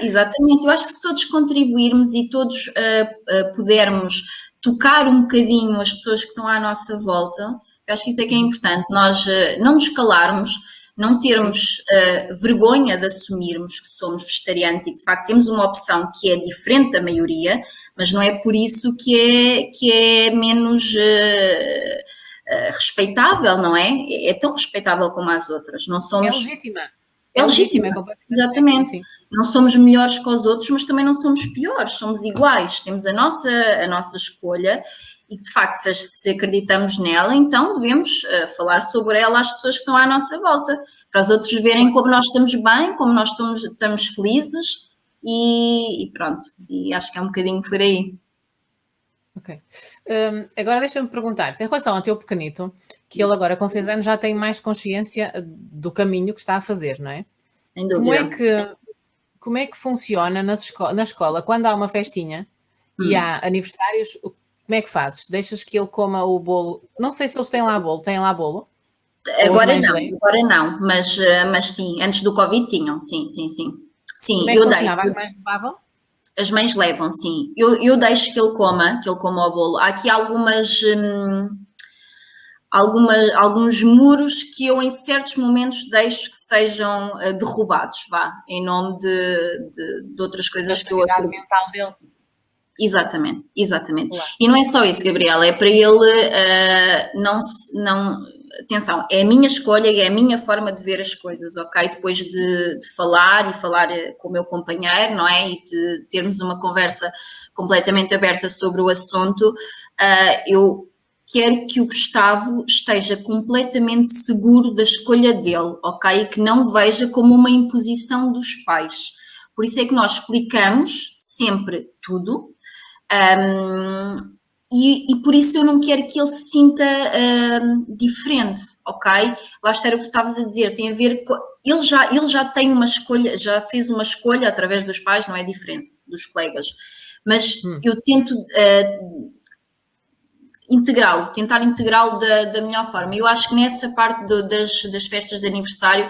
Exatamente. Eu acho que se todos contribuirmos e todos pudermos tocar um bocadinho as pessoas que estão à nossa volta, eu acho que isso é que é importante. Nós não nos calarmos, não termos vergonha de assumirmos que somos vegetarianos e que, de facto, temos uma opção que é diferente da maioria, mas não é por isso que é menos respeitável, não é? É tão respeitável como as outras. Não somos... É legítima. É legítima, exatamente. Sim. Não somos melhores que os outros, mas também não somos piores, somos iguais. Temos a nossa escolha e, de facto, se acreditamos nela, então devemos falar sobre ela às pessoas que estão à nossa volta, para os outros verem como nós estamos bem, como nós estamos felizes e pronto. E acho que é um bocadinho por aí. Ok. Agora deixa-me perguntar, em relação ao teu pequenito, que ele agora com 6 anos já tem mais consciência do caminho que está a fazer, não é? Sem dúvida. Como é que funciona na escola, quando há uma festinha e há aniversários, como é que fazes? Deixas que ele coma o bolo? Não sei se eles têm lá bolo. Têm lá bolo? Agora não, mas sim, antes do Covid tinham, sim. Como é que funcionava? As mães levavam? As mães levam, sim. Eu deixo que ele coma o bolo. Há aqui alguns muros que eu em certos momentos deixo que sejam derrubados, em nome de outras coisas que eu acredito. Mental dele. Exatamente. Claro. E não é só isso, Gabriela, é para ele não. Atenção, é a minha escolha e é a minha forma de ver as coisas, ok? Depois de falar com o meu companheiro, não é? E de termos uma conversa completamente aberta sobre o assunto, eu quero que o Gustavo esteja completamente seguro da escolha dele, ok? E que não veja como uma imposição dos pais. Por isso é que nós explicamos sempre tudo. E por isso eu não quero que ele se sinta diferente, ok? Lá está o que tu estavas a dizer, tem a ver com... Ele já tem uma escolha, já fez uma escolha através dos pais, não é diferente dos colegas. Mas eu tento tentar integrá-lo da melhor forma. Eu acho que nessa parte das festas de aniversário,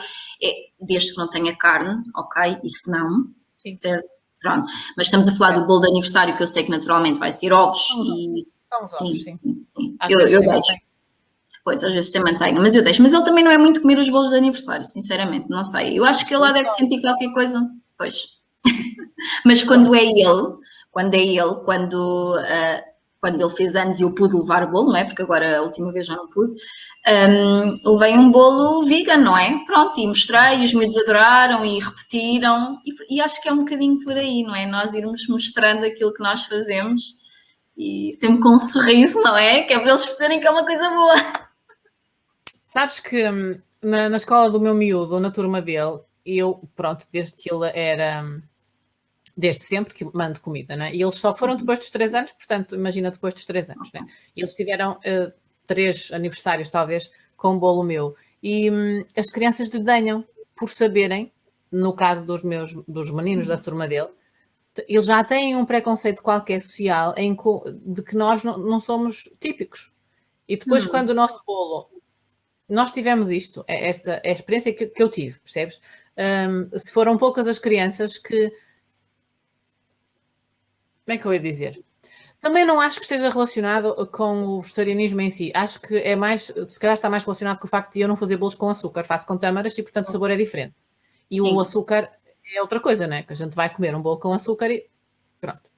desde que não tenha carne, ok? Isso não, certo? Pronto. Mas estamos a falar do bolo de aniversário, que eu sei que naturalmente vai ter ovos. São os ovos, sim. Eu deixo. Pois, às vezes tem manteiga, mas eu deixo. Mas ele também não é muito comer os bolos de aniversário, sinceramente, não sei. Eu acho que ele lá deve sentir qualquer coisa. Pois. Mas quando ele fez anos e eu pude levar o bolo, não é? Porque agora a última vez já não pude. Levei um bolo vegan, não é? Pronto, e mostrei, e os miúdos adoraram e repetiram. E acho que é um bocadinho por aí, não é? Nós irmos mostrando aquilo que nós fazemos e sempre com um sorriso, não é? Que é para eles perceberem que é uma coisa boa. Sabes que na escola do meu miúdo, na turma dele, eu, pronto, desde que ele era... Desde sempre que mando comida, né? E eles só foram depois dos 3 anos, portanto, imagina depois dos 3 anos, né? E eles tiveram 3 aniversários, talvez, com um bolo meu. E as crianças desdenham por saberem, no caso dos meninos da turma dele, eles já têm um preconceito qualquer social de que nós não somos típicos. E depois, quando o nosso bolo... Nós tivemos isto, esta é a experiência que eu tive, percebes? Se foram poucas as crianças que... Como é que eu ia dizer? Também não acho que esteja relacionado com o vegetarianismo em si. Acho que é mais, se calhar está mais relacionado com o facto de eu não fazer bolos com açúcar. Faço com tâmaras e, portanto, o sabor é diferente. E o açúcar é outra coisa, né? Que a gente vai comer um bolo com açúcar e pronto.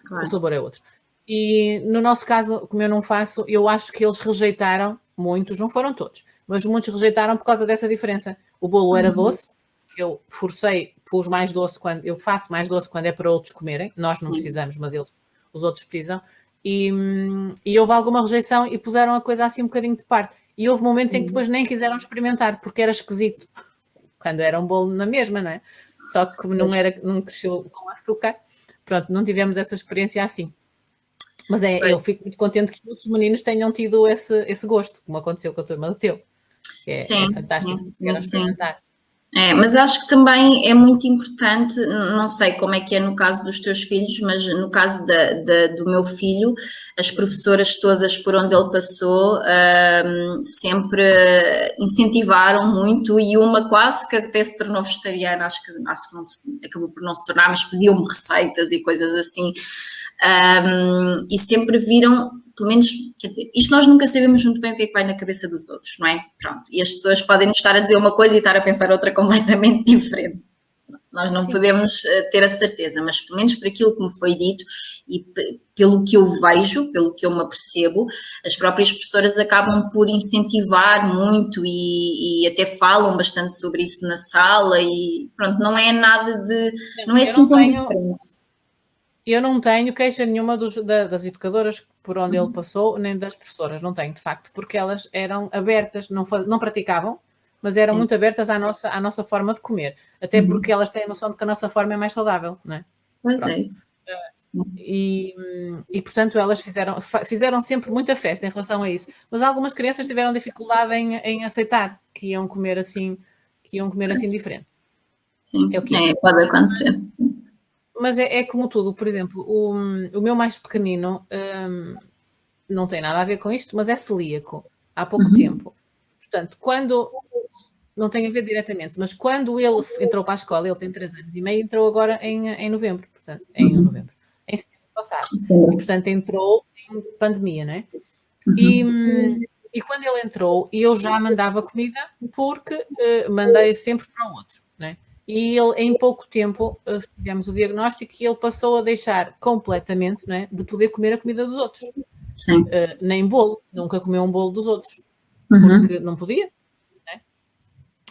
Claro. O sabor é outro. E no nosso caso, como eu não faço, eu acho que eles rejeitaram, muitos, não foram todos, mas muitos rejeitaram por causa dessa diferença. O bolo era doce, que eu pus mais doce eu faço mais doce quando é para outros comerem, nós não precisamos, mas os outros precisam, e houve alguma rejeição e puseram a coisa assim um bocadinho de parte. E houve momentos em que depois nem quiseram experimentar, porque era esquisito, quando era um bolo na mesma, não é? Só que como não cresceu com açúcar, pronto, não tivemos essa experiência assim. Mas eu fico muito contente que outros meninos tenham tido esse gosto, como aconteceu com a turma do teu. É fantástico experimentar. Mas acho que também é muito importante, não sei como é que é no caso dos teus filhos, mas no caso do meu filho, as professoras todas por onde ele passou sempre incentivaram muito, e uma quase que até se tornou vegetariana, acho que acabou por não se tornar, mas pediam-me receitas e coisas assim, e sempre viram... Pelo menos, quer dizer, isto nós nunca sabemos muito bem o que é que vai na cabeça dos outros, não é? Pronto, e as pessoas podem nos estar a dizer uma coisa e estar a pensar outra completamente diferente. Nós não podemos ter a certeza, mas pelo menos por aquilo que me foi dito e pelo que eu vejo, pelo que eu me apercebo, as próprias professoras acabam por incentivar muito e até falam bastante sobre isso na sala e pronto, não é nada de... Não é assim tão diferente. Eu não tenho queixa nenhuma das educadoras por onde ele passou, nem das professoras, não tenho, de facto, porque elas eram abertas, não praticavam, mas eram muito abertas à nossa forma de comer. Até porque elas têm a noção de que a nossa forma é mais saudável, não é? Pois é isso. E, portanto, elas fizeram sempre muita festa em relação a isso. Mas algumas crianças tiveram dificuldade em aceitar que iam comer assim diferente. Sim, pode acontecer. Mas é como tudo, por exemplo, o meu mais pequenino, não tem nada a ver com isto, mas é celíaco há pouco tempo. Portanto, quando... Não tem a ver diretamente, mas quando ele entrou para a escola, ele tem 3 anos e meio, entrou agora em novembro, portanto, em setembro passado. E, portanto, entrou em pandemia, não é? E quando ele entrou, eu já mandava comida porque mandei sempre para o outro, não é? E ele, em pouco tempo, tivemos o diagnóstico e ele passou a deixar completamente, não é, de poder comer a comida dos outros. Sim. Nem bolo, nunca comeu um bolo dos outros, porque não podia.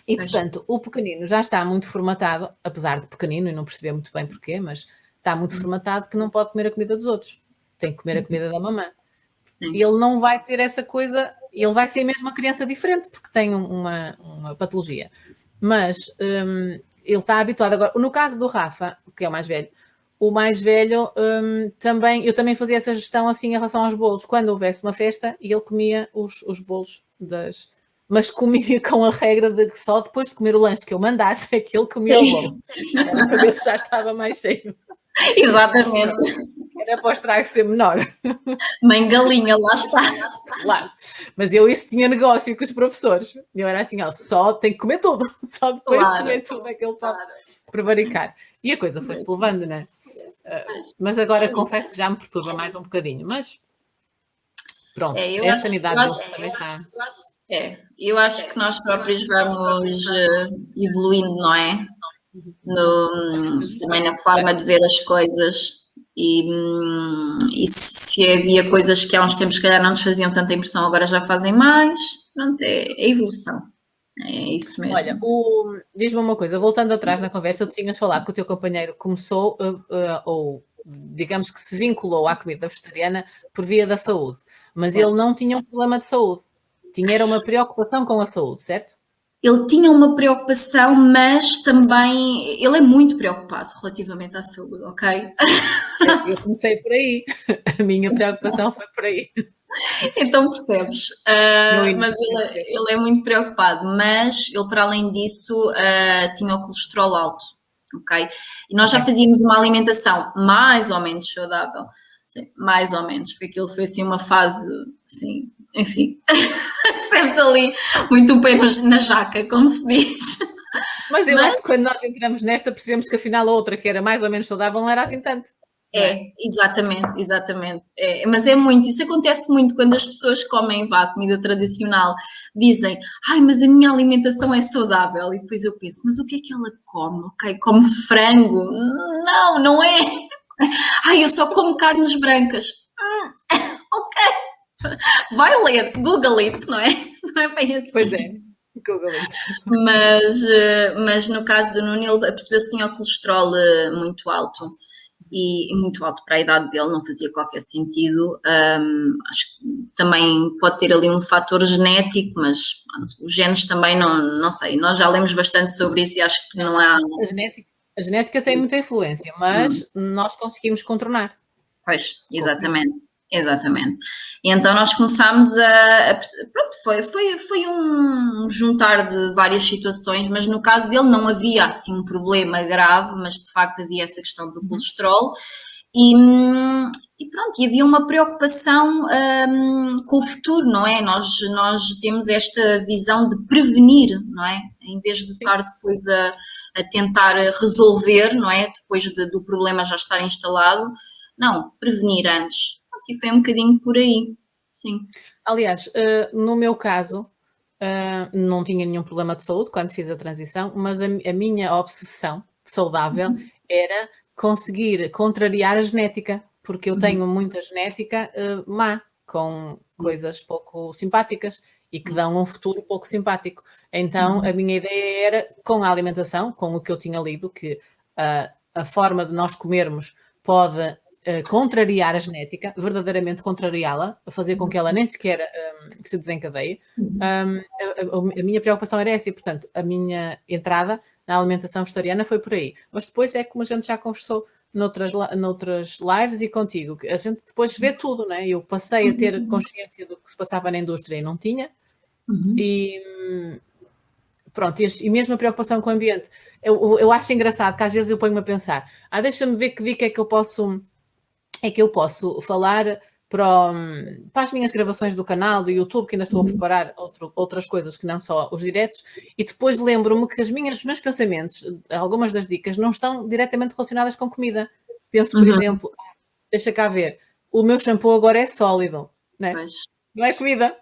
E, portanto, o pequenino já está muito formatado, apesar de pequenino, e não perceber muito bem porquê, mas está muito formatado que não pode comer a comida dos outros. Tem que comer a comida da mamãe. Sim. Ele não vai ter essa coisa, ele vai ser mesmo uma criança diferente, porque tem uma patologia. Mas ele está habituado agora. No caso do Rafa, que é o mais velho, eu também fazia essa gestão assim em relação aos bolos. Quando houvesse uma festa, ele comia os bolos mas comia com a regra de que só depois de comer o lanche que eu mandasse é que ele comia o bolo. Era para ver se já estava mais cheio. Exatamente. Era para o estrago ser menor. Mãe galinha, lá está. Claro. Mas isso tinha negócio com os professores. Eu era assim, só tem que comer tudo. Só depois de comer tudo é que ele pode prevaricar. E a coisa foi-se levando, não é? Mas agora confesso que já me perturba mais um bocadinho. Mas pronto, a sanidade deles também está... eu acho que nós próprios vamos evoluindo, não é? Também na forma de ver as coisas e se havia coisas que há uns tempos se calhar não nos faziam tanta impressão, agora já fazem mais, pronto, é evolução, é isso mesmo. Olha, diz-me uma coisa, voltando atrás na conversa, tu tinhas falado que o teu companheiro começou, ou digamos que se vinculou à comida vegetariana por via da saúde, mas ele não tinha um problema de saúde. Era uma preocupação com a saúde, certo? Ele tinha uma preocupação, mas também ele é muito preocupado relativamente à saúde, ok? Eu comecei por aí. A minha preocupação foi por aí. Então percebes, mas ele é muito preocupado, mas ele para além disso tinha o colesterol alto, ok? E nós já fazíamos uma alimentação mais ou menos saudável, sim, mais ou menos, porque aquilo foi assim uma fase, assim, enfim, percebes ali muito o pé na jaca, como se diz. Mas eu acho que quando nós entramos nesta percebemos que afinal a outra que era mais ou menos saudável não era assim tanto. Exatamente. Mas é muito, isso acontece muito quando as pessoas comem comida tradicional, dizem, mas a minha alimentação é saudável, e depois eu penso, mas o que é que ela come? Ok, come frango? Não é. Eu só como carnes brancas. Ok. Vai ler, Google it, não é? Não é bem assim. Pois é, Google it. Mas no caso do Nuno, ele percebeu-se que tinha o colesterol muito alto. E muito alto para a idade dele, não fazia qualquer sentido. Acho que também pode ter ali um fator genético, mas os genes também não sei. Nós já lemos bastante sobre isso e acho que não há... A genética tem muita influência, mas nós conseguimos contornar. Pois, exatamente. E então nós começámos pronto, foi um juntar de várias situações, mas no caso dele não havia assim um problema grave, mas de facto havia essa questão do colesterol e pronto, e havia uma preocupação com o futuro, não é? Nós temos esta visão de prevenir, não é? Em vez de estar depois a tentar resolver, não é? Depois do problema já estar instalado, não, prevenir antes. E foi um bocadinho por aí, sim. Aliás, no meu caso, não tinha nenhum problema de saúde quando fiz a transição, mas a minha obsessão saudável era conseguir contrariar a genética, porque eu tenho muita genética má, com coisas pouco simpáticas e que dão um futuro pouco simpático. Então, a minha ideia era, com a alimentação, com o que eu tinha lido, que a forma de nós comermos pode... contrariar a genética, verdadeiramente contrariá-la, fazer com que ela nem sequer se desencadeie. A minha preocupação era essa e, portanto, a minha entrada na alimentação vegetariana foi por aí. Mas depois é como a gente já conversou noutras lives e contigo, que a gente depois vê tudo, não é? Eu passei a ter consciência do que se passava na indústria e não tinha. E pronto, e mesmo a preocupação com o ambiente. Eu acho engraçado que às vezes eu ponho-me a pensar, deixa-me ver que dica é que eu posso falar para as minhas gravações do canal, do YouTube, que ainda estou a preparar outras coisas que não só os diretos, e depois lembro-me que os meus pensamentos, algumas das dicas, não estão diretamente relacionadas com comida. Penso, por exemplo, deixa cá ver, o meu shampoo agora é sólido, né? Não é comida.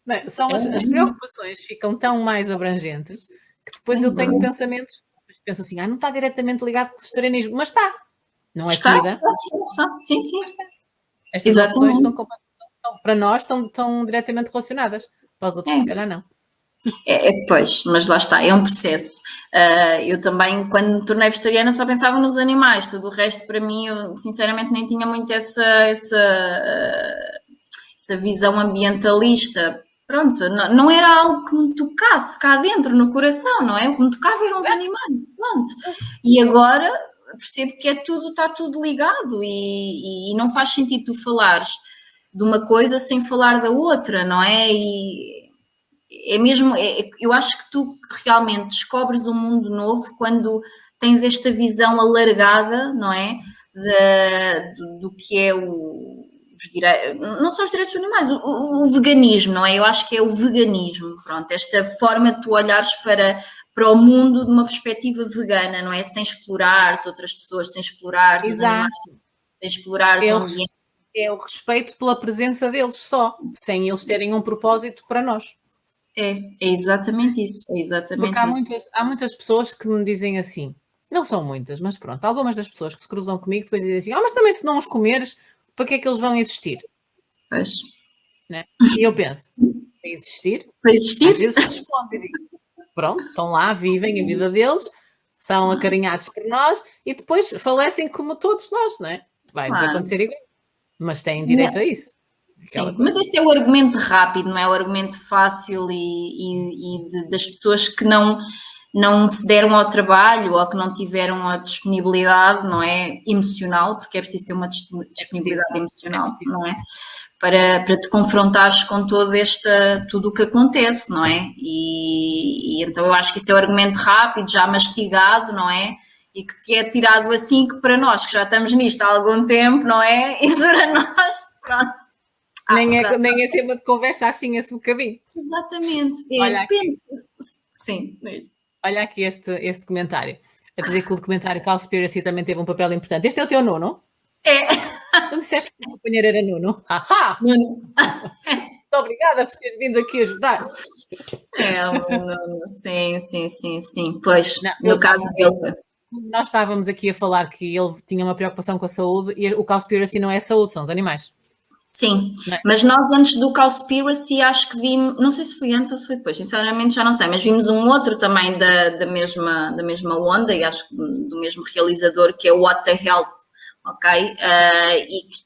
Não é? São as preocupações ficam tão mais abrangentes que depois eu tenho pensamentos, penso assim, não está diretamente ligado com o vegetarianismo, mas está. Não é comida. Está. Sim. Estas opções para nós estão diretamente relacionadas. Para os outros, se calhar, não. Pois, mas lá está, é um processo. Eu também, quando me tornei vegetariana, só pensava nos animais. Tudo o resto, para mim, eu sinceramente nem tinha muito essa visão ambientalista. Pronto, não era algo que me tocasse cá dentro, no coração, não é? O que me tocava eram os animais, pronto. E agora percebo que está tudo ligado e não faz sentido tu falares de uma coisa sem falar da outra, não é? E é mesmo, eu acho que tu realmente descobres um mundo novo quando tens esta visão alargada, não é? Do que é não só os direitos dos animais, o veganismo, não é? Eu acho que é o veganismo, pronto, esta forma de tu olhares para o mundo de uma perspectiva vegana, não é? Sem explorar outras pessoas, sem explorar os animais, sem explorar o ambiente. É o respeito pela presença deles só, sem eles terem um propósito para nós. É exatamente isso, Porque há muitas pessoas que me dizem assim, não são muitas, mas pronto, algumas das pessoas que se cruzam comigo depois dizem assim, mas também se não os comeres, para que é que eles vão existir? Pois. Né? E eu penso, para existir? Para existir? Às vezes respondo e digo, pronto, estão lá, vivem a vida deles, são acarinhados por nós e depois falecem como todos nós, não é? Vai-nos acontecer igual, mas têm direito a isso. Sim, mas esse é o argumento rápido, não é? O argumento fácil das pessoas que não se deram ao trabalho ou que não tiveram a disponibilidade, não é? Emocional, porque é preciso ter uma disponibilidade emocional, não é? Para te confrontares com tudo o que acontece, não é? E então eu acho que isso é o argumento rápido, já mastigado, não é? E que te é tirado assim, que para nós que já estamos nisto há algum tempo, não é? Isso para nós, pronto. Nem é tema de conversa assim esse bocadinho. Exatamente. Depende. Sim. Olha aqui este comentário. A dizer que o documentário Cowspiracy também teve um papel importante. Este é o teu Nuno? É. Tu disseste que o companheiro era Nuno? Nuno. Muito obrigada por teres vindo aqui ajudar. Sim. Pois, no caso dele foi. Nós estávamos aqui a falar que ele tinha uma preocupação com a saúde e o Cowspiracy não é saúde, são os animais. Sim, mas nós antes do Cowspiracy acho que vimos, não sei se foi antes ou se foi depois, sinceramente já não sei, mas vimos um outro também da mesma onda e acho que do mesmo realizador, que é o What the Health, ok?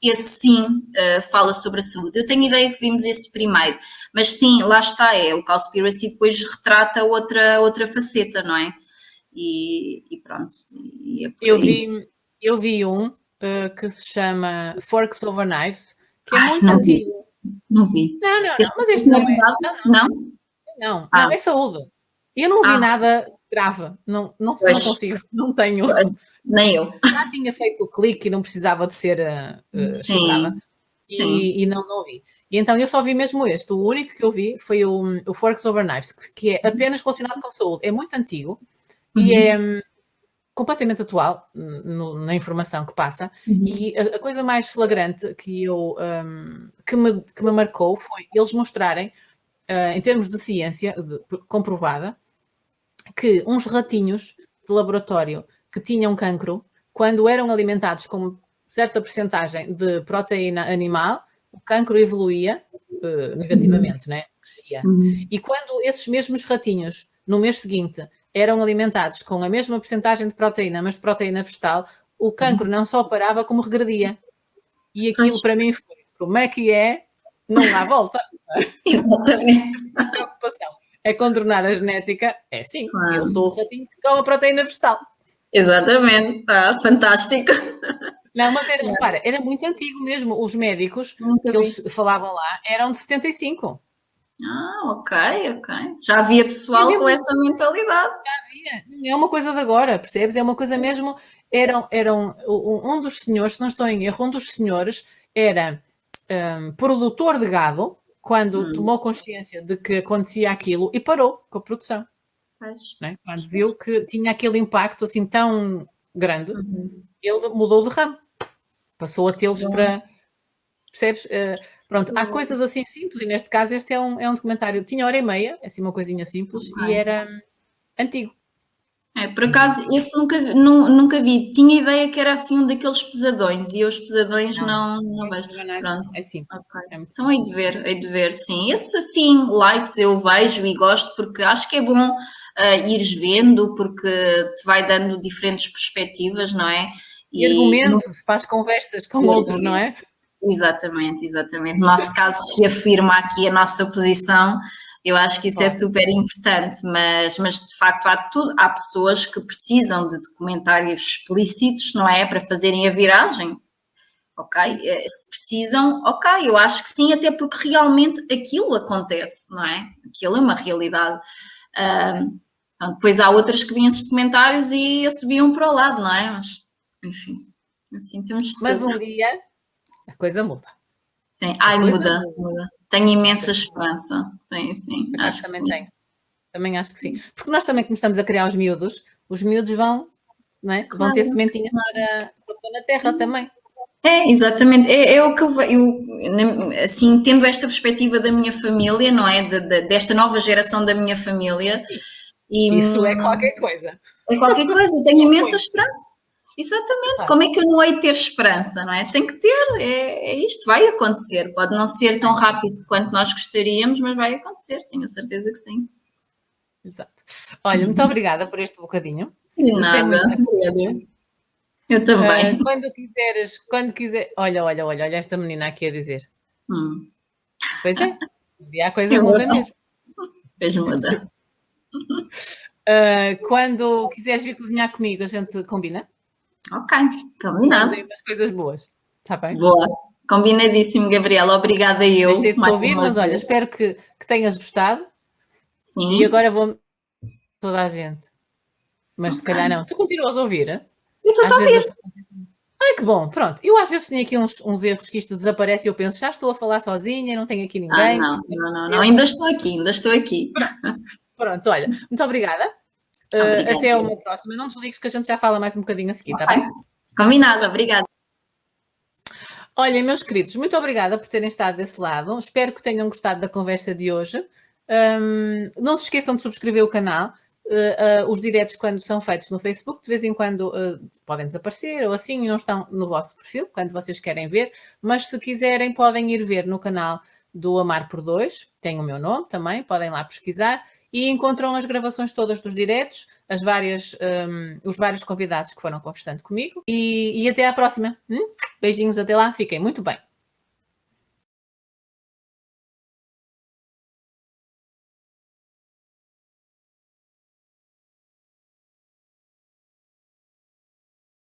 E esse sim fala sobre a saúde. Eu tenho ideia que vimos esse primeiro, mas sim, lá está, o Cowspiracy depois retrata outra faceta, não é? E pronto. E é por aí. Eu vi um que se chama Forks Over Knives, que é muito antigo. Não vi. Não, mas este não é. Não, é saúde. Eu não vi nada grave. Não consigo, não tenho. Nem eu. Já tinha feito o clique e não precisava de ser chocada. E não vi. E então eu só vi mesmo este. O único que eu vi foi o Forks Over Knives, que é apenas relacionado com saúde. É muito antigo e é completamente atual na informação que passa. E a coisa mais flagrante que me marcou foi eles mostrarem, em termos de ciência comprovada, que uns ratinhos de laboratório que tinham cancro, quando eram alimentados com certa percentagem de proteína animal, o cancro evoluía negativamente, né? E quando esses mesmos ratinhos, no mês seguinte, eram alimentados com a mesma percentagem de proteína, mas de proteína vegetal, o cancro não só parava, como regredia. E aquilo para mim foi, como é que é? Não há volta. Exatamente. A preocupação é contornar a genética. É sim, eu sou o ratinho que come a proteína vegetal. Exatamente, fantástico. Não, mas repara, era muito antigo mesmo. Os médicos que eles falavam lá eram de 75. Ok. Já havia pessoal com essa mentalidade. Já havia. É uma coisa de agora, percebes? É uma coisa mesmo. Um dos senhores, se não estou em erro, um dos senhores era produtor de gado quando tomou consciência de que acontecia aquilo e parou com a produção. Né? Quando viu que tinha aquele impacto assim tão grande, ele mudou de ramo. Passou a tê-los para... Percebes? Pronto, há coisas assim simples, e neste caso este é um documentário, tinha 1h30, é assim uma coisinha simples, e era antigo. Por acaso, esse nunca vi. Tinha ideia que era assim um daqueles pesadões, e eu os pesadões não vejo. Pronto. É sim. Okay. Então hei de ver, sim. Esse assim, lights eu vejo e gosto, porque acho que é bom ires vendo, porque te vai dando diferentes perspectivas, não é? E argumentos para as conversas com outros, não é? Exatamente. No nosso caso, reafirma aqui a nossa posição. Eu acho que isso é super importante, mas de facto há pessoas que precisam de documentários explícitos, não é? Para fazerem a viragem. Ok? Se precisam, ok, eu acho que sim, até porque realmente aquilo acontece, não é? Aquilo é uma realidade. Depois há outras que vêm esses documentários e subiam para o lado, não é? Mas, enfim, assim temos de Mas tudo. um dia a coisa muda. Sim, muda. Tenho imensa esperança. Sim, acho que também tenho. Também acho que sim. Porque nós também começamos a criar os miúdos vão, não é? Vão ter sementinhas para na terra também. Exatamente. É o que eu assim, tendo esta perspectiva da minha família, não é? Desta nova geração da minha família. Isso é qualquer coisa. É qualquer coisa, eu tenho imensa esperança. Exatamente, como é que eu não hei de ter esperança, não é? Tem que ter, é isto, vai acontecer. Pode não ser tão rápido quanto nós gostaríamos, mas vai acontecer, tenho a certeza que sim. Exato. Olha, muito obrigada por este bocadinho. De nada. Eu também. Quando quiser, olha esta menina aqui a dizer. Pois é, a coisa muda mesmo. Pois muda. Quando quiseres vir cozinhar comigo, a gente combina? Ok, combinado. Fazem umas coisas boas, está bem? Boa, combinadíssimo, Gabriela, obrigada eu. Deixei-te ouvir, mas olha, espero que tenhas gostado. Sim. E agora vou toda a gente. Mas se calhar não. Tu continuas a ouvir? Eu estou a ouvir. Ai, que bom, pronto. Eu às vezes tenho aqui uns erros que isto desaparece e eu penso, já estou a falar sozinha, não tenho aqui ninguém. Não, ainda estou aqui. Pronto, olha, muito obrigada. Até uma próxima. Não desligues que a gente já fala mais um bocadinho a seguir, está bem? Combinado, obrigada. Olha, meus queridos, muito obrigada por terem estado desse lado. Espero que tenham gostado da conversa de hoje. Não se esqueçam de subscrever o canal. Os diretos, quando são feitos no Facebook, de vez em quando podem desaparecer ou assim e não estão no vosso perfil, quando vocês querem ver. Mas se quiserem, podem ir ver no canal do Amar por Dois. Tem o meu nome também, podem lá pesquisar. E encontram as gravações todas dos diretos, os vários convidados que foram conversando comigo. E até à próxima. Beijinhos, até lá. Fiquem muito bem.